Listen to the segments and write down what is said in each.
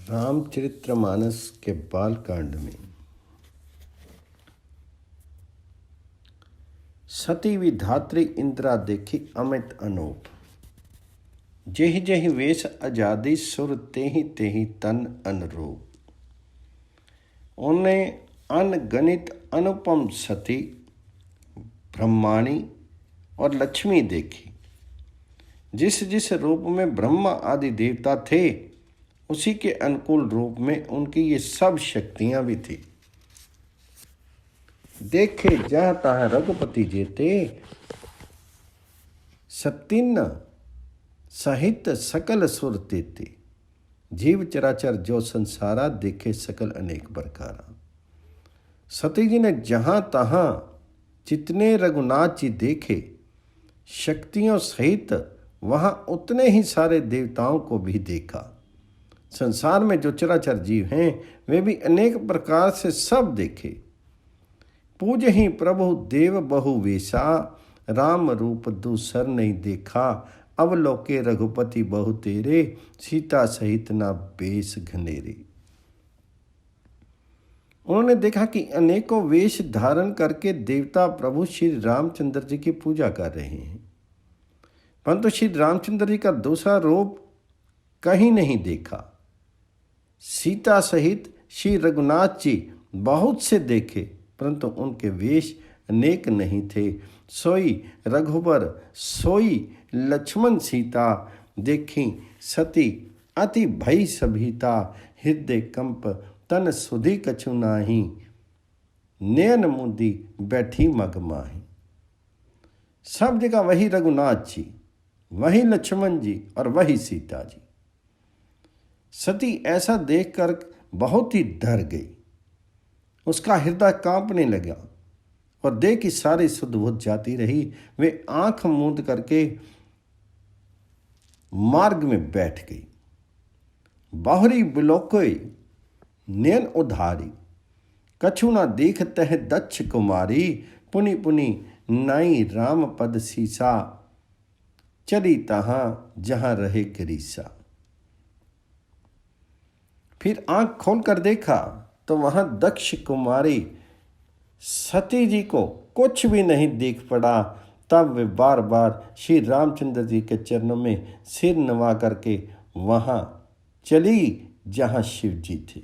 रामचरितमानस के बालकांड में सती विधात्री इंदिरा देखी अमित अनूप। जेहि जेहि वेश आजादी सुर तेहि तेहि तन अनुरूप। उन्हें अनगणित अनुपम सती ब्रह्माणी और लक्ष्मी देखी। जिस जिस रूप में ब्रह्मा आदि देवता थे उसी के अनुकूल रूप में उनकी ये सब शक्तियां भी थी। देखे जहाँ तहाँ रघुपति जेते, सतीन सहित सकल सुर तेते। जीव चराचर जो संसारा, देखे सकल अनेक प्रकारा। सती जी ने जहाँ तहाँ जितने रघुनाथ जी देखे शक्तियों सहित, वहाँ उतने ही सारे देवताओं को भी देखा। संसार में जो चराचर जीव हैं वे भी अनेक प्रकार से सब देखे। पूज ही प्रभु देव बहु वेशा, राम रूप दूसर नहीं देखा। अवलोके रघुपति बहु तेरे, सीता सहित ना बेश घनेरे। उन्होंने देखा कि अनेकों वेश धारण करके देवता प्रभु श्री रामचंद्र जी की पूजा कर रहे हैं, परंतु श्री रामचंद्र जी का दूसरा रूप कहीं नहीं देखा। सीता सहित श्री रघुनाथ जी बहुत से देखे, परंतु उनके वेश अनेक नहीं थे। सोई रघुबर सोई लक्ष्मण सीता, देखी सती अति भई सभीता। हृदय कंप तन सुधि कछु नाही, नयन मुदी बैठी मगमाही। सब जगह वही रघुनाथ जी, वही लक्ष्मण जी और वही सीता जी। सती ऐसा देखकर बहुत ही डर गई। उसका हृदय कांपने लगा और देह की सारी सुध बुध जाती रही। वे आंख मूंद करके मार्ग में बैठ गई। बाहरी बिलोकोई नयन उधारी, कछु ना देख तह दक्ष कुमारी। पुनि पुनि नाई राम पद सीसा, चली तहां जहां रहे गिरीसा। फिर आंख खोलकर देखा तो वहां दक्ष कुमारी सती जी को कुछ भी नहीं दिख पड़ा। तब वे बार बार श्री रामचंद्र जी के चरणों में सिर नवा करके वहां चली जहां शिव जी थे।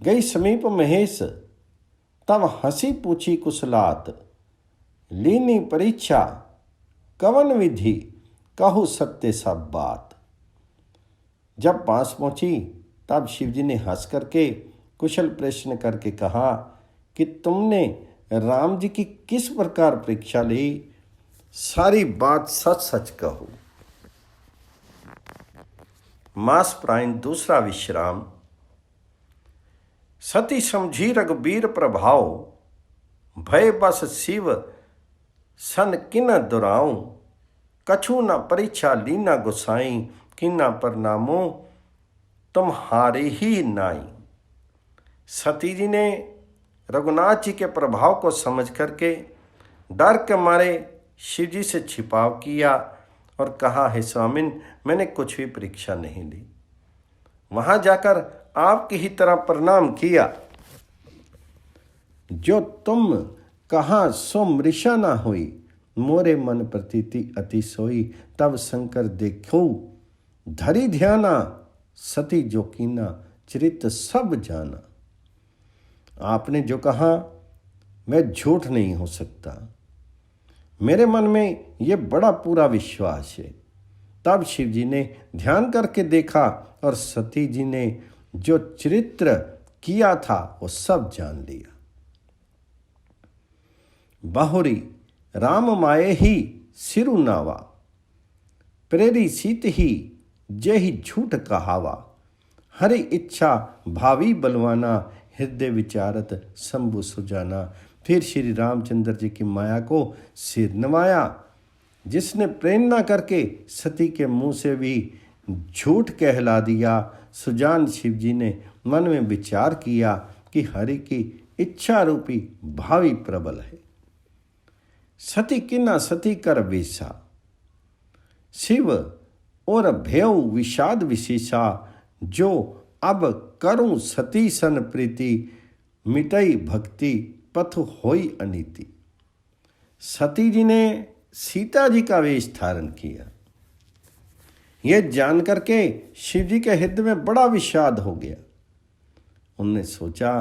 गई समीप महेश, तब हंसी पूछी कुशलात। लीनी परीक्षा कवन विधि, कहू सत्य सब बात। जब पास पहुंची तब शिव जी ने हंस करके कुशल प्रश्न करके कहा कि तुमने राम जी की किस प्रकार परीक्षा ली, सारी बात सच सच कहो। मास प्रायण दूसरा विश्राम। सती समझी रघुबीर प्रभाव, भय बस शिव सन किन दुराऊं। कछु न परीक्षा लीना गुसाई, किना प्रणामो तुम्हारे ही नाई। सती जी ने रघुनाथ जी के प्रभाव को समझ करके डर के मारे शिव जी से छिपाव किया और कहा, हे स्वामिन, मैंने कुछ भी परीक्षा नहीं ली। वहां जाकर आपकी ही तरह प्रणाम किया। जो तुम कहा सो मृषा ना हुई, मोरे मन प्रतीति अति सोई। तब शंकर देखो धरी ध्याना, सती जो कीना चरित सब जाना। आपने जो कहा मैं झूठ नहीं हो सकता, मेरे मन में ये बड़ा पूरा विश्वास है। तब शिव जी ने ध्यान करके देखा और सती जी ने जो चरित्र किया था वो सब जान लिया। बाहुरी राम माये ही सिरु नावा, प्रेरी सीत ही जेहि झूठ कहावा। हरि इच्छा भावी बलवाना, हृदय विचारत शंभु सुजाना। फिर श्री रामचंद्र जी की माया को सिर नवाया, जिसने प्रेरणा करके सती के मुंह से भी झूठ कहला दिया। सुजान शिव जी ने मन में विचार किया कि हरि की इच्छा रूपी भावी प्रबल है। सती किन्ना सती कर वेशा, शिव और भयउ विषाद विशेषा। जो अब करूं सती सन प्रीति, मिटई भक्ति पथ होई अनीति। सती जी ने सीता जी का वेश धारण किया। यह जानकर के शिव जी के हृदय में बड़ा विषाद हो गया। उन्होंने सोचा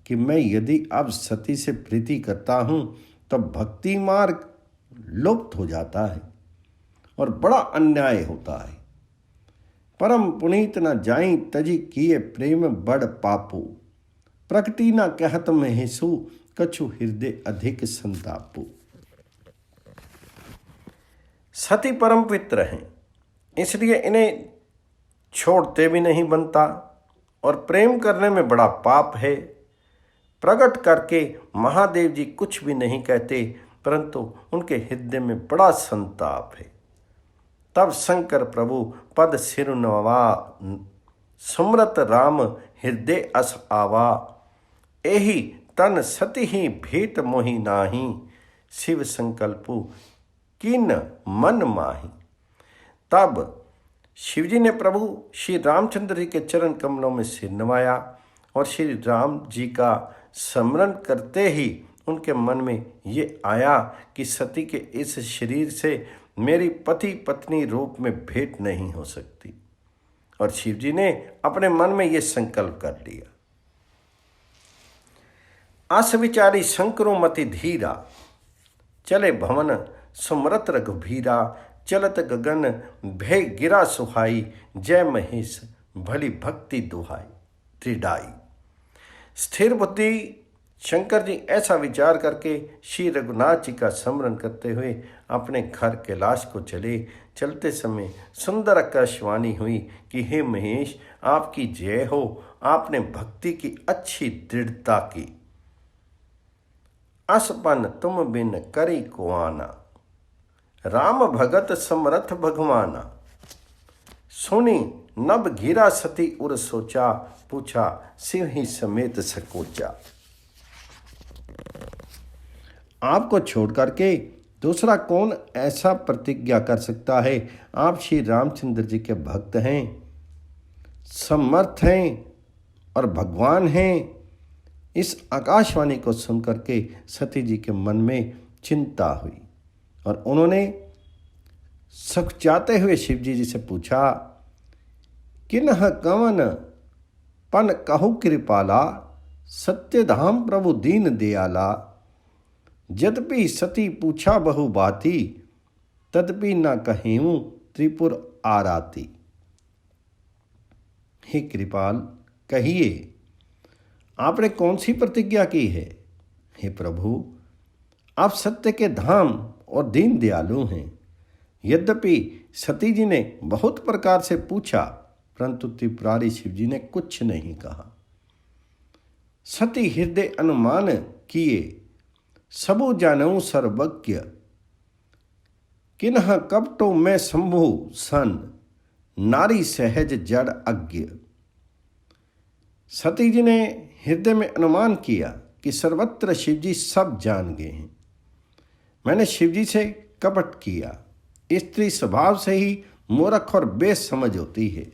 कि मैं यदि अब सती से प्रीति करता हूं तो भक्ति मार्ग लुप्त हो जाता है और बड़ा अन्याय होता है। परम पुनीत न जाई तजी किए प्रेम बड़ पापू, प्रकटी न कहत महेशु कछु हृदय अधिक संतापू। सती परम पवित्र हैं, इसलिए इन्हें छोड़ते भी नहीं बनता और प्रेम करने में बड़ा पाप है। प्रकट करके महादेव जी कुछ भी नहीं कहते, परंतु उनके हृदय में बड़ा संताप है। तब शंकर प्रभु पद सिर नवा, सुमरत राम हृदय अस आवा, एहि तन सति ही भेट मोहि नाही, शिव संकल्पु किन मन माही। तब शिवजी ने प्रभु श्री रामचंद्र जी के चरण कमलों में सिर नवाया और श्री राम जी का स्मरण करते ही उनके मन में ये आया कि सती के इस शरीर से मेरी पति पत्नी रूप में भेंट नहीं हो सकती। और शिवजी ने अपने मन में ये संकल्प कर लिया। अस विचारी शंकरो मति धीरा, चले भवन सुमरत रघुबीरा, चलत गगन भय गिरा सुहाई, जय महेश भली भक्ति दुहाई त्रिडाई। स्थिर बुद्धि शंकर जी ऐसा विचार करके श्री रघुनाथ जी का स्मरण करते हुए अपने घर कैलाश को चले। चलते समय सुंदर आकाशवाणी हुई कि हे महेश, आपकी जय हो, आपने भक्ति की अच्छी दृढ़ता की। असपन तुम बिन करी को आना, राम भगत समरथ भगवाना। सुनी नभ घिरा सती उर सोचा, पूछा शिव ही समेत सकोचा। आपको छोड़ करके दूसरा कौन ऐसा प्रतिज्ञा कर सकता है? आप श्री रामचंद्र जी के भक्त हैं, समर्थ हैं और भगवान हैं। इस आकाशवाणी को सुनकर के सती जी के मन में चिंता हुई और उन्होंने सकुचाते हुए शिव जी से पूछा, किन्ह कवन पन कहु कृपाला, सत्य धाम प्रभु दीन दयाला। यद्यपि सती पूछा बहु बाती, तदपि न कहेऊं त्रिपुर आराती। हे कृपाल, कहिए आपने कौन सी प्रतिज्ञा की है? हे प्रभु, आप सत्य के धाम और दीन दयालु हैं। यद्यपि सती जी ने बहुत प्रकार से पूछा, परंतु त्रिपुरारी शिव जी ने कुछ नहीं कहा। सती हृदय अनुमान किए, सबु जानऊं सर्वज्ञ, किन्ह कपटो मैं शंभु सन, नारी सहज जड़ अज्ञ। सती जी ने हृदय में अनुमान किया कि सर्वत्र शिवजी सब जान गए हैं। मैंने शिवजी से कपट किया। स्त्री स्वभाव से ही मूर्ख और बेसमझ होती है।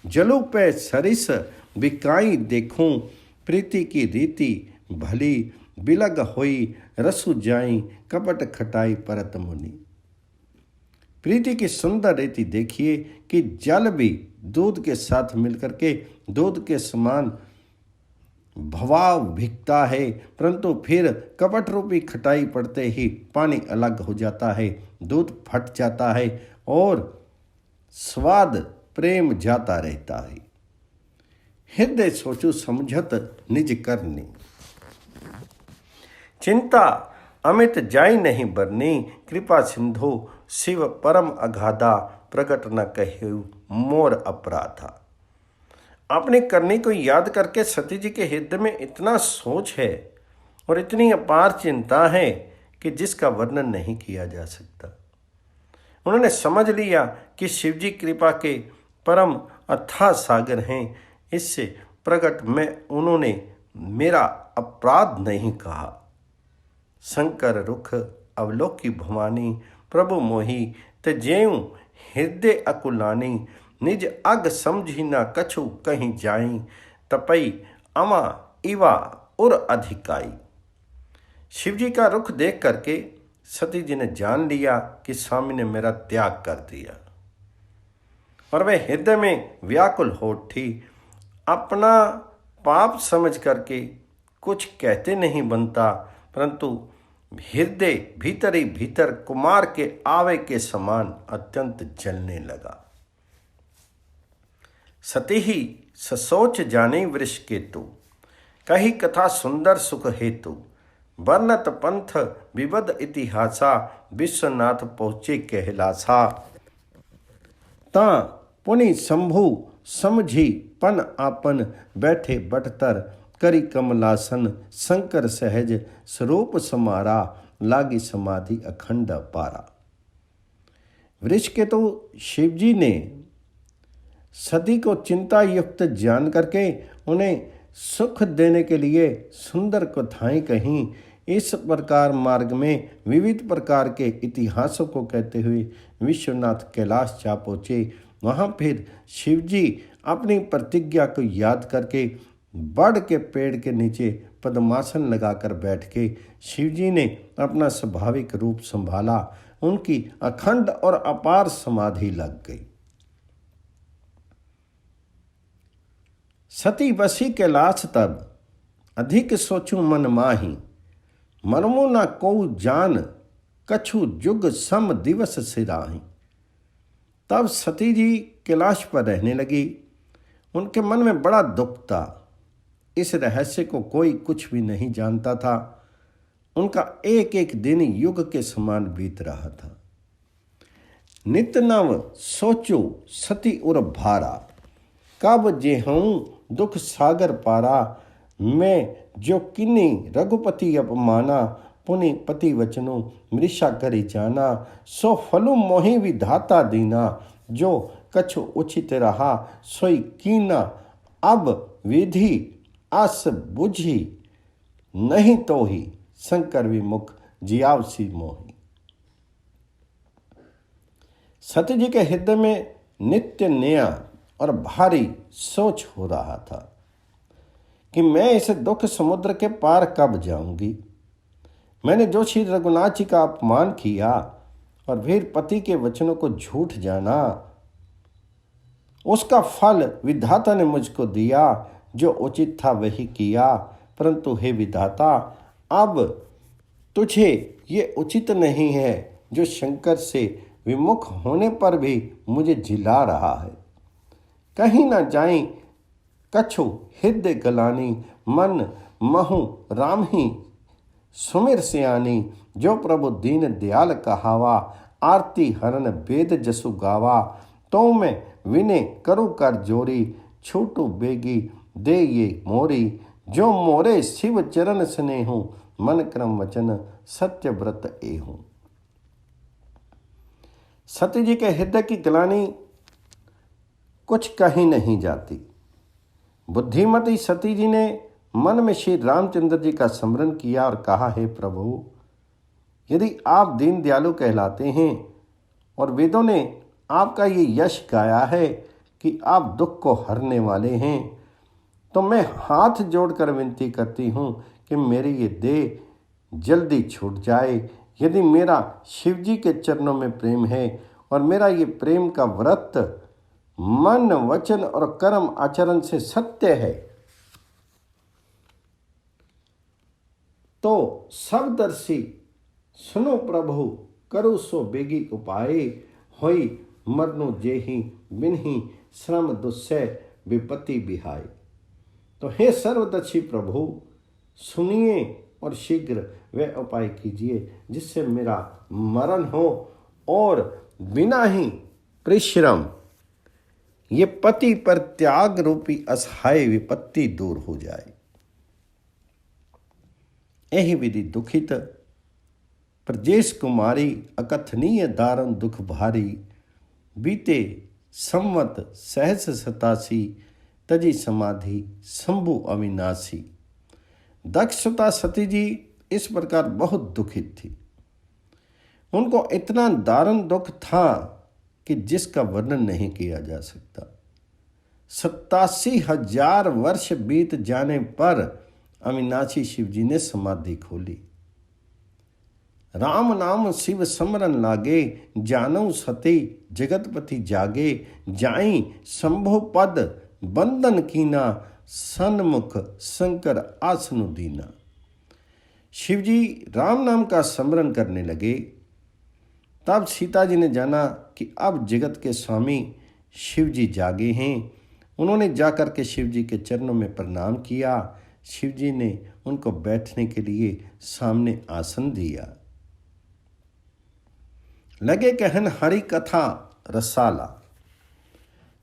जलू पे सरिस बिकाई देखूं, प्रीति की रीति भली, बिलग होई रसु जाई, कपट खटाई परत मुनि। प्रीति की सुंदर रीति देखिए कि जल भी दूध के साथ मिलकर के दूध के समान भवाव भिगता है, परंतु फिर कपट रूपी खटाई पड़ते ही पानी अलग हो जाता है, दूध फट जाता है और स्वाद प्रेम जाता रहता है। हृदय सोचो समझत निज करनी, चिंता अमित जाई नहीं बरनी। कृपा सिंधु शिव परम अगाधा, प्रकट न कहे मोर अपराधा। अपनी करनी को याद करके सती जी के हृदय में इतना सोच है और इतनी अपार चिंता है कि जिसका वर्णन नहीं किया जा सकता। उन्होंने समझ लिया कि शिवजी कृपा के परम अथाह सागर हैं। इससे प्रकट में उन्होंने मेरा अपराध नहीं कहा। शंकर रुख अवलोकी भवानी, प्रभु मोही तजेऊ हृदय अकुलानी। निज अग समझी ना कछु कहीं जाई, तपई अमा इवा उर अधिकाई। शिव जी का रुख देख करके सती जी ने जान लिया कि स्वामी ने मेरा त्याग कर दिया, और वे हृदय में व्याकुल हो उठी। अपना पाप समझ करके कुछ कहते नहीं बनता, परंतु हृदय भीतर ही भीतर कुमार के आवे के समान अत्यंत जलने लगा। सती ही ससोच जाने वृष केतु, कही कथा सुंदर सुख हेतु। वर्णत पंथ विवद इतिहासा, विश्वनाथ पहुँचे कहलासा। ता पुनि शंभु समझी पन आपन, बैठे बटतर करी कमलासन। शंकर सहज स्वरूप समारा, लागी समाधि अखंड पारा। वृष के तो शिव जी ने सती को चिंता युक्त जान करके उन्हें सुख देने के लिए सुंदर कथाएं कहीं। इस प्रकार मार्ग में विविध प्रकार के इतिहासों को कहते हुए विश्वनाथ कैलाश जा पहुँचे। वहाँ फिर शिवजी अपनी प्रतिज्ञा को याद करके बड़ के पेड़ के नीचे पद्मासन लगाकर बैठ के शिवजी ने अपना स्वाभाविक रूप संभाला। उनकी अखंड और अपार समाधि लग गई। सती बसी कैलाश तब, अधिक सोचूं मन माही। मरमो न को जान, कछु जुग सम दिवस सिराही। तब सती जी कैलाश पर रहने लगी। उनके मन में बड़ा दुख था। इस रहस्य को कोई कुछ भी नहीं जानता था। उनका एक एक दिन युग के समान बीत रहा था। नित नव सोचो सती उर भारा, कब जे हूँ दुख सागर पारा। मैं जो किन्नी रघुपति अपमाना, पुनि पति वचनो मृषा करी जाना। सो फलु मोहि विधाता दीना, जो कछु उचित रहा सोई कीना। अब विधि आस बुझी, नहीं तो ही शंकर विमुख जियावसी मोही। सती जी के हृदय में नित्य नया और भारी सोच हो रहा था कि मैं इस दुख समुद्र के पार कब जाऊंगी। मैंने जो श्री रघुनाथ जी का अपमान किया और फिर पति के वचनों को झूठ जाना, उसका फल विधाता ने मुझको दिया। जो उचित था वही किया, परंतु हे विधाता, अब तुझे ये उचित नहीं है जो शंकर से विमुख होने पर भी मुझे झिला रहा है। कहीं ना जाई कछु हृदय गलानी, मन महु राम ही सुमिर सियानी। जो प्रभु दीन दयाल कहावा, आरती हरन वेद जसु गावा। तो मैं विनय करूँ कर जोरी, छूटू बेगी दे ये मोरी। जो मोरे शिव चरण स्नेहु, मन क्रम वचन सत्य व्रत एहूँ। सती जी के हृदय की ग्लानि कुछ कही नहीं जाती। बुद्धिमती सती जी ने मन में श्री रामचंद्र जी का स्मरण किया और कहा, हे प्रभु, यदि आप दीन दयालु कहलाते हैं और वेदों ने आपका ये यश गाया है कि आप दुख को हरने वाले हैं, तो मैं हाथ जोड़कर विनती करती हूँ कि मेरी ये देह जल्दी छूट जाए। यदि मेरा शिव जी के चरणों में प्रेम है और मेरा ये प्रेम का व्रत मन वचन और कर्म आचरण से सत्य है, तो सबदर्शी सुनो प्रभु, करो सो बेगी उपाय। होई मरनु जेहि बिन्हि, श्रम दुस्सह विपत्ति बिहाय। तो हे सर्वदर्शी प्रभु, सुनिए और शीघ्र वह उपाय कीजिए जिससे मेरा मरण हो और बिना ही परिश्रम ये पति पर त्याग रूपी असहाय विपत्ति दूर हो जाए। यही विधि दुखित प्रजेश कुमारी, अकथनीय दारुण दुख भारी। बीते संवत सहस 87, तजी समाधि शंभु अविनाशी। दक्षता सती जी इस प्रकार बहुत दुखित थी। उनको इतना दारुण दुख था कि जिसका वर्णन नहीं किया जा सकता। 87,000 वर्ष बीत जाने पर अविनाशी शिव जी ने समाधि खोली। राम नाम शिव समरन लागे, जानऊ सती जगतपति जागे, जाई शंभु पद बंदन कीना, सन्मुख शंकर आसनु दीना। शिव जी राम नाम का स्मरण करने लगे। तब सीता जी ने जाना कि अब जगत के स्वामी शिव जी जागे हैं। उन्होंने जाकर के शिव जी के चरणों में प्रणाम किया। शिव जी ने उनको बैठने के लिए सामने आसन दिया। लगे कहन हरि कथा रसाला,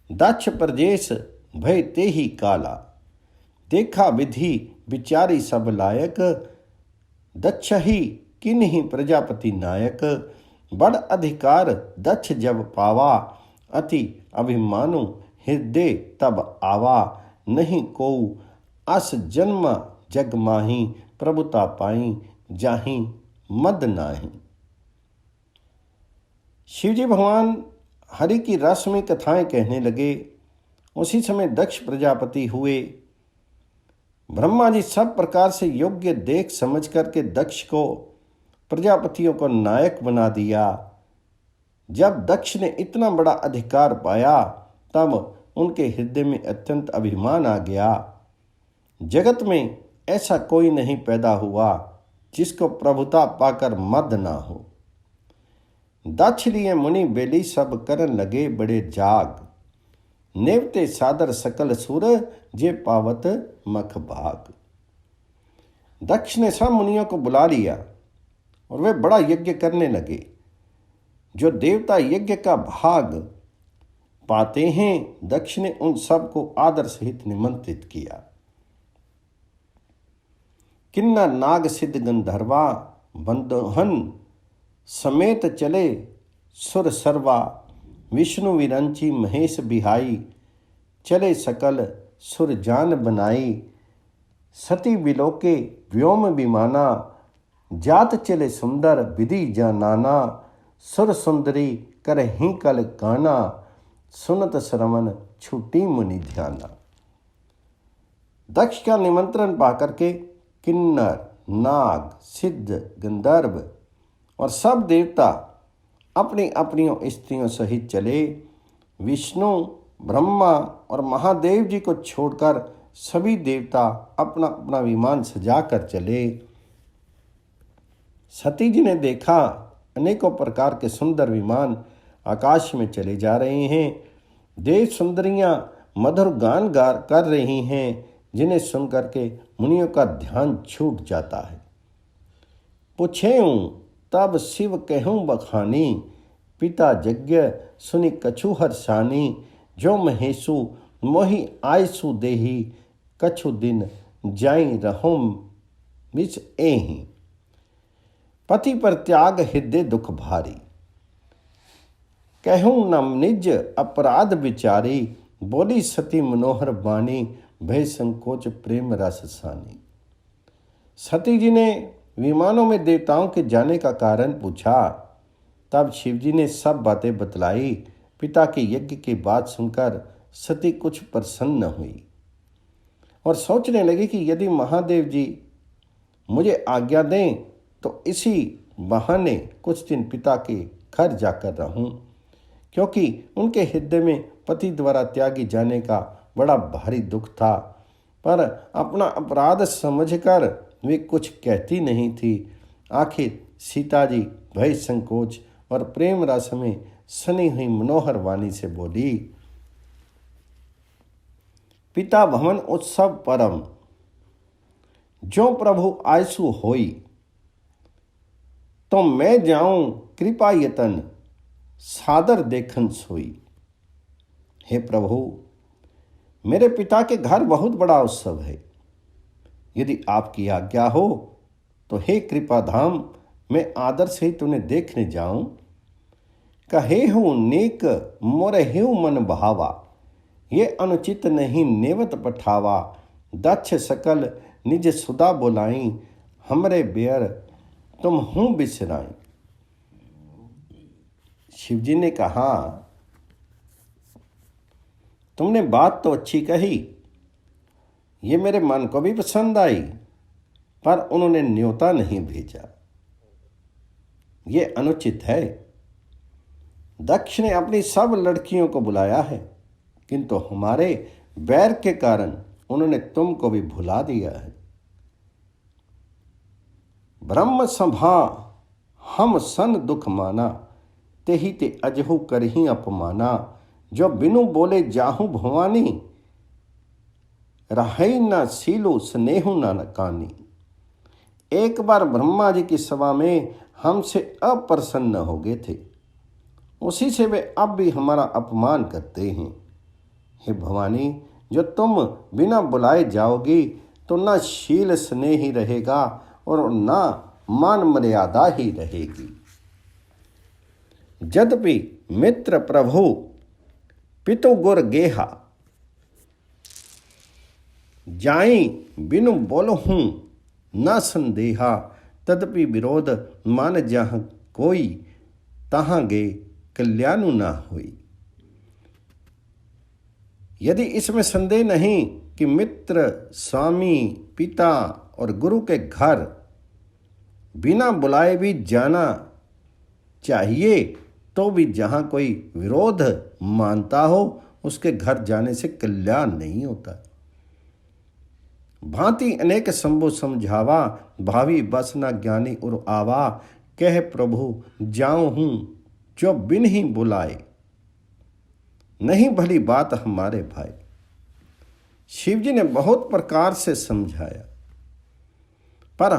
दक्ष प्रदेश भय ते ही काला, देखा विधि विचारी सब लायक, दक्ष ही किन्हीं प्रजापति नायक, बड़ अधिकार दक्ष जब पावा, अति अभिमानु हृदय तब आवा, नहीं को अस जन्म जग माही, प्रभुता पाई जाही मद नाही। शिवजी भगवान हरि की रसमयी कथाएं कहने लगे। उसी समय दक्ष प्रजापति हुए। ब्रह्मा जी सब प्रकार से योग्य देख समझ करके दक्ष को प्रजापतियों को नायक बना दिया। जब दक्ष ने इतना बड़ा अधिकार पाया तब उनके हृदय में अत्यंत अभिमान आ गया। जगत में ऐसा कोई नहीं पैदा हुआ जिसको प्रभुता पाकर मद ना हो। दक्ष लिए मुनि बेली सब करन लगे बड़े जाग, नेवते सादर सकल सुर जे पावत मख भाग। दक्ष ने सब मुनियों को बुला लिया और वे बड़ा यज्ञ करने लगे। जो देवता यज्ञ का भाग पाते हैं, दक्ष ने उन सब को आदर सहित निमंत्रित किया। किन्नर नाग सिद्ध गंधर्वा बंदोहन समेत चले सुर सर्वा, विष्णु विरंची महेश बिहाई, चले सकल सुर जान बनाई, सती बिलोके व्योम विमाना, जात चले सुंदर विधि जानाना, सुर सुंदरी कर ही कल गाना, सुनत श्रवण छुट्टी मुनि ध्याना। दक्ष का निमंत्रण पाकर के किन्नर नाग सिद्ध गंधर्व और सब देवता अपनी अपनी स्त्रियों सहित चले। विष्णु ब्रह्मा और महादेव जी को छोड़कर सभी देवता अपना अपना विमान सजाकर चले। सती जी ने देखा अनेकों प्रकार के सुंदर विमान आकाश में चले जा रहे हैं। देव सुंदरियां मधुर गान गा कर रही हैं, जिन्हें सुनकर के मुनियों का ध्यान छूट जाता है। पूछेऊं तब शिव कहूँ बखानी, पिता यज्ञ सुनि कछु हर्षानी, जो महेशु मोहि आयसु देही, कछु दिन जाई रहूं बिच एही। पति पर त्याग हृदय दुख भारी, कहूँ न निज अपराध विचारी, बोली सती मनोहर बानी, भय संकोच प्रेम रस सानी। सती जी ने विमानों में देवताओं के जाने का कारण पूछा। तब शिवजी ने सब बातें बतलाई। पिता के यज्ञ की बात सुनकर सती कुछ प्रसन्न हुई और सोचने लगी कि यदि महादेव जी मुझे आज्ञा दें तो इसी बहाने कुछ दिन पिता के घर जाकर रहूं, क्योंकि उनके हृदय में पति द्वारा त्यागी जाने का बड़ा भारी दुख था। पर अपना अपराध समझकर वे कुछ कहती नहीं थी। आखिर सीता जी भय संकोच और प्रेम रस में सनी हुई मनोहर वाणी से बोली, पिता भवन उत्सव परम, जो प्रभु आयसु होई, तो मैं जाऊं कृपा यतन, सादर देखन सोई। हे प्रभु, मेरे पिता के घर बहुत बड़ा उत्सव है। यदि आपकी आज्ञा हो तो हे कृपा धाम, मैं आदर से उन्हें देखने जाऊं। कहे हूँ नेक मोरहु मन भावा, ये अनुचित नहीं नेवत पठावा। दक्ष सकल निज सुदा बोलाई, हमरे बेयर तुम हूँ बिसराई। शिवजी ने कहा तुमने बात तो अच्छी कही, ये मेरे मन को भी पसंद आई, पर उन्होंने न्योता नहीं भेजा, ये अनुचित है। दक्ष ने अपनी सब लड़कियों को बुलाया है, किंतु हमारे बैर के कारण उन्होंने तुमको भी भुला दिया है। ब्रह्म सभा हम सन दुख माना, तेहि ते अजहु करही अपमाना। जो बिनु बोले जाहू भवानी, रही न सीलु स्नेहु न कानी। एक बार ब्रह्मा जी की सभा में हमसे अप्रसन्न हो गए थे, उसी से वे अब भी हमारा अपमान करते हैं। हे भवानी, जो तुम बिना बुलाए जाओगी तो न शील स्नेह ही रहेगा और न मान मर्यादा ही रहेगी। यद्यपि मित्र प्रभु पितु गुर गेहा, जाई बिनु बोलहूँ न संदेहा। तदपि विरोध मान जहाँ कोई, तहाँ गे कल्याणु ना हुई। यदि इसमें संदेह नहीं कि मित्र, स्वामी, पिता और गुरु के घर बिना बुलाए भी जाना चाहिए, तो भी जहाँ कोई विरोध मानता हो उसके घर जाने से कल्याण नहीं होता। भांति अनेक संभो समझावा, भावी बस न ज्ञानी उर आवा। कह प्रभु जाऊं हूँ जो बिन ही बुलाए, नहीं भली बात हमारे भाई। शिवजी ने बहुत प्रकार से समझाया, पर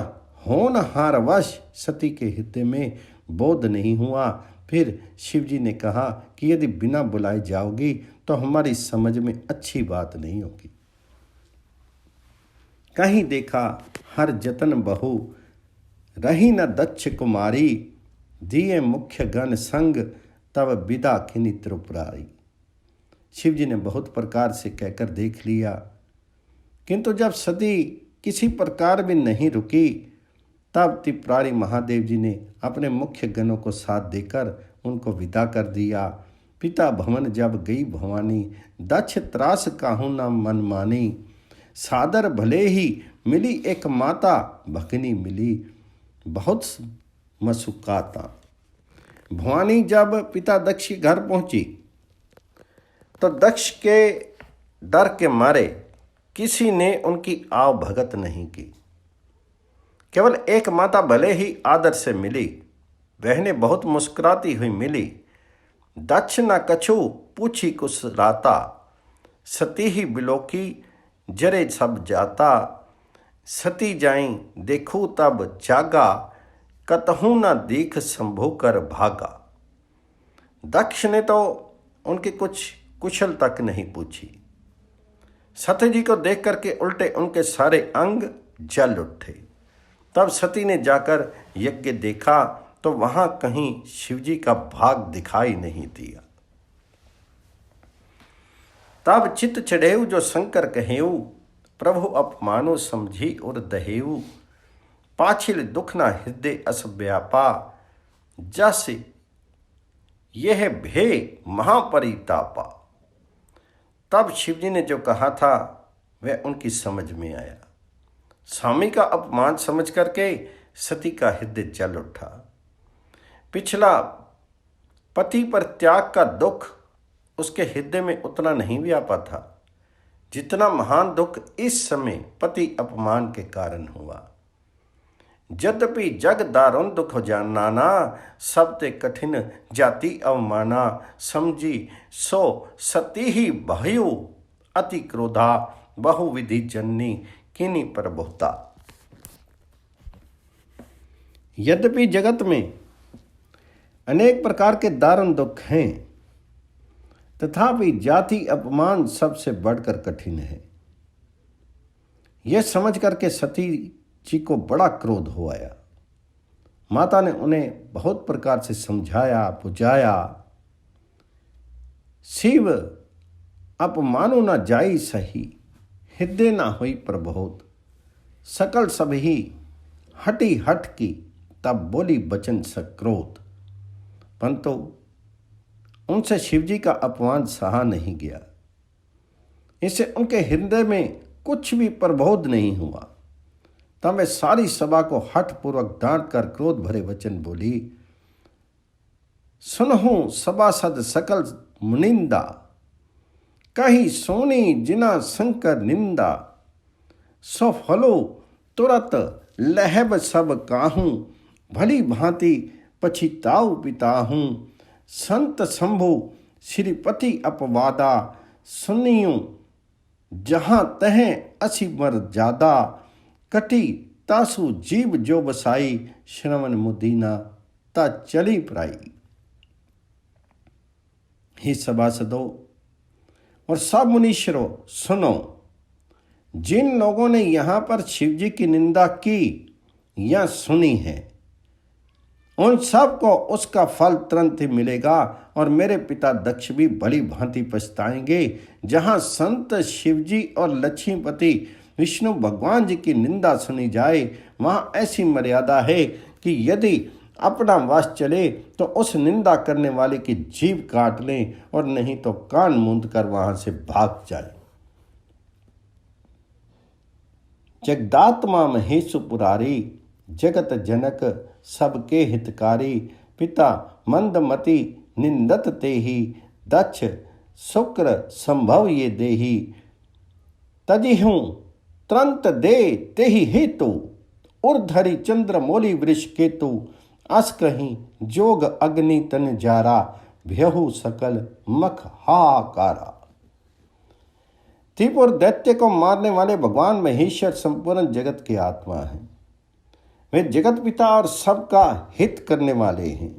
होनहारवश सती के हृदय में बोध नहीं हुआ। फिर शिवजी ने कहा कि यदि बिना बुलाए जाओगी तो हमारी समझ में अच्छी बात नहीं होगी। कहीं देखा हर जतन बहु, रही न दक्ष कुमारी। दिए मुख्य गण संग, तब विदा खिनी त्रिपुरारी। शिवजी ने बहुत प्रकार से कहकर देख लिया, किंतु जब सती किसी प्रकार भी नहीं रुकी, तब त्रिपुरारी महादेव जी ने अपने मुख्य गणों को साथ देकर उनको विदा कर दिया। पिता भवन जब गई भवानी, दक्ष त्रास काहू न मन मानी। सादर भले ही मिली एक माता, भगनी मिली बहुत मसुकाता। भवानी जब पिता दक्ष के घर पहुंची तो दक्ष के डर के मारे किसी ने उनकी आव भगत नहीं की। केवल एक माता भले ही आदर से मिली, वहने बहुत मुस्कुराती हुई मिली। दक्ष न कछु पूछी कुछ राता, सती ही बिलोकी जरे सब जाता। सती जाई देखू तब जागा, कतहू न दीख संभो कर भागा। दक्ष ने तो उनकी कुछ कुशल तक नहीं पूछी। सती जी को देख करके उल्टे उनके सारे अंग जल उठे। तब सती ने जाकर यज्ञ देखा तो वहां कहीं शिवजी का भाग दिखाई नहीं दिया। तब चित चढ़ेऊ जो शंकर कहेऊ, प्रभु अपमानो समझी और दहेऊ। पाछिल दुख ना हृदय अस व्यापा, जस यह भे महापरितापा। तब शिवजी ने जो कहा था वह उनकी समझ में आया। स्वामी का अपमान समझ करके सती का हृदय जल उठा। पिछला पति पर त्याग का दुख उसके हृदय में उतना नहीं व्यापा था जितना महान दुख इस समय पति अपमान के कारण हुआ। यद्यपि जग दारुण दुख जानना, सब ते कठिन जाति अवमाना। समझी सो सती ही भयो अति क्रोधा, बहुविधि जननी किनी पर बहुता। यद्यपि जगत में अनेक प्रकार के दारुण दुख हैं, तथापि जाति अपमान सबसे बढ़कर कठिन है। यह समझ करके सती जी को बड़ा क्रोध हो आया। माता ने उन्हें बहुत प्रकार से समझाया बुझाया। शिव अपमानो न जाई सही, हृदय न हुई प्रबोध। सकल सब ही हटी हट की, तब बोली बचन सक्रोध। परंतु उनसे शिवजी का अपमान सहा नहीं गया। इससे उनके हृदय में कुछ भी प्रबोध नहीं हुआ। तब वे सारी सभा को हठपूर्वक डांट कर क्रोध भरे वचन बोली, सुनहु सभासद सकल मुनिंदा, कही सोनी जिना शंकर निंदा, सो फलो तुरत लहब सब काहूं, भली भांति पछिताऊ पिताहूं, संत शंभु श्रीपति अपवादा, सुनियो जहां तहें असी मर जादा, कटी तासु जीव जो बसाई, श्रवण मुदीना ता चली पराई। हे सभासदों और सब मुनीश्वरों, सुनो, जिन लोगों ने यहाँ पर शिव जी की निंदा की या सुनी है, उन सब को उसका फल तुरंत ही मिलेगा और मेरे पिता दक्ष भी भली भांति पछताएंगे। जहाँ संत शिवजी और लक्ष्मीपति विष्णु भगवान जी की निंदा सुनी जाए, वहाँ ऐसी मर्यादा है कि यदि अपना वश चले तो उस निंदा करने वाले की जीभ काट लें और नहीं तो कान मूंद कर वहाँ से भाग जाए। जगदात्मा महेशु पुरारी, जगत जनक सबके हितकारी, पिता मंदमति निंदत तेहि, दक्ष शुक्र संभव ये देही, तजिहूं त्रंत दे तेहि हेतु, उर्धरि चंद्र मोली वृष केतु, अस कहीं जोग अग्नि तन जारा, भयहु सकल मख हाकारा। त्रिपुर दैत्य को मारने वाले भगवान महेश्वर संपूर्ण जगत के आत्मा हैं। वे जगत पिता और सबका हित करने वाले हैं।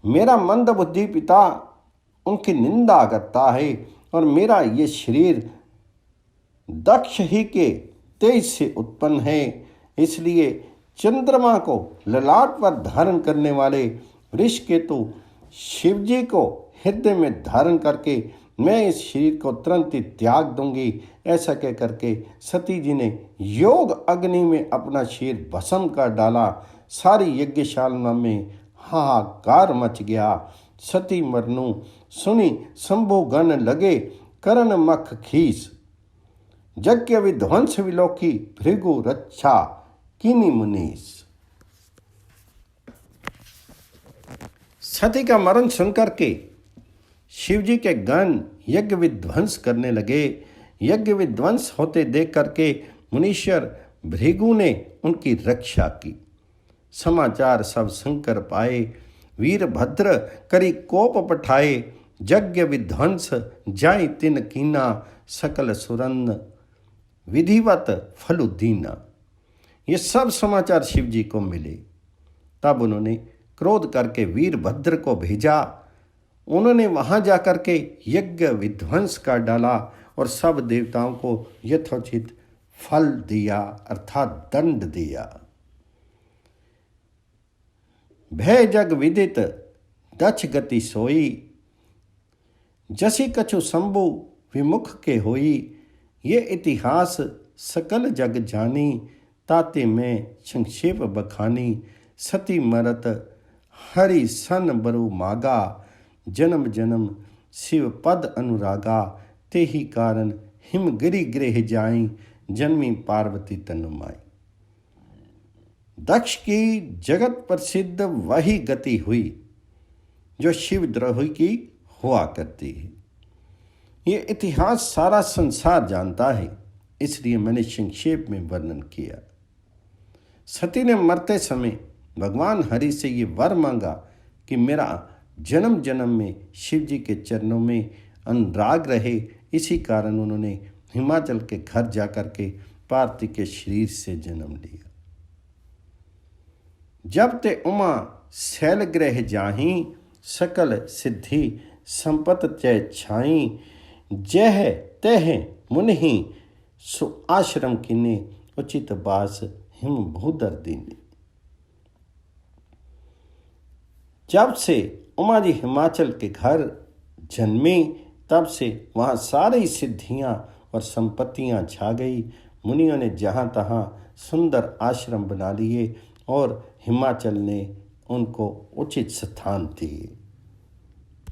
मेरा मंद बुद्धि पिता उनकी निंदा करता है और मेरा ये शरीर दक्ष ही के तेज से उत्पन्न है। इसलिए चंद्रमा को ललाट पर धारण करने वाले वृषकेतु शिवजी को हृदय में धारण करके मैं इस शरीर को तुरंत ही त्याग दूंगी, ऐसा कह करके सती जी ने योग अग्नि में अपना शरीर भस्म कर डाला। सारी यज्ञशाला में हाहाकार मच गया। सती मरनु सुनी शंभु गण लगे, करण मख खीस, यज्ञ विध्वंस विलोकी, भृगु रक्षा कीनी मुनीस। सती का मरण सुनकर के शिवजी के गण यज्ञ विध्वंस करने लगे। यज्ञ विध्वंस होते देख करके मुनीश्वर भृगु ने उनकी रक्षा की। समाचार सब शंकर पाए, वीरभद्र करी कोप पठाए, यज्ञ विध्वंस जाय तिन कीना, सकल सुरन विधिवत फलुदीना। ये सब समाचार शिवजी को मिले। तब उन्होंने क्रोध करके वीरभद्र को भेजा। उन्होंने वहां जाकर के यज्ञ विध्वंस कर डाला और सब देवताओं को यथोचित फल दिया, अर्थात दंड दिया। भय जग विदित दक्ष गति सोई, जसी कछु शंभु विमुख के होई। ये इतिहास सकल जग जानी, ताते में संक्षेप बखानी। सती मरत हरि सन बरु मागा, जन्म जन्म शिव पद अनुरागा। तेहि कारण हिमगिरि गृह जाई, जन्मी पार्वती तनुमाई। दक्ष की जगत प्रसिद्ध वही गति हुई जो शिवद्रोही की हुआ करती है। ये इतिहास सारा संसार जानता है, इसलिए मैंने संक्षेप में वर्णन किया। सती ने मरते समय भगवान हरि से ये वर मांगा कि मेरा जन्म जन्म में शिव जी के चरणों में अनुराग रहे। इसी कारण उन्होंने हिमाचल के घर जाकर के पार्वती के शरीर से जन्म लिया। जब ते उमा शैलग्रह जाहीं, सकल सिद्धि संपत जय छाई। जह तह मुनि सु आश्रम किने, उचित बास हिम भूदर दीने। जब से उमा जी हिमाचल के घर जन्मी, तब से वहाँ सारी सिद्धियाँ और संपत्तियाँ छा गई। मुनियों ने जहाँ तहाँ सुंदर आश्रम बना लिए और हिमाचल ने उनको उचित स्थान दिए।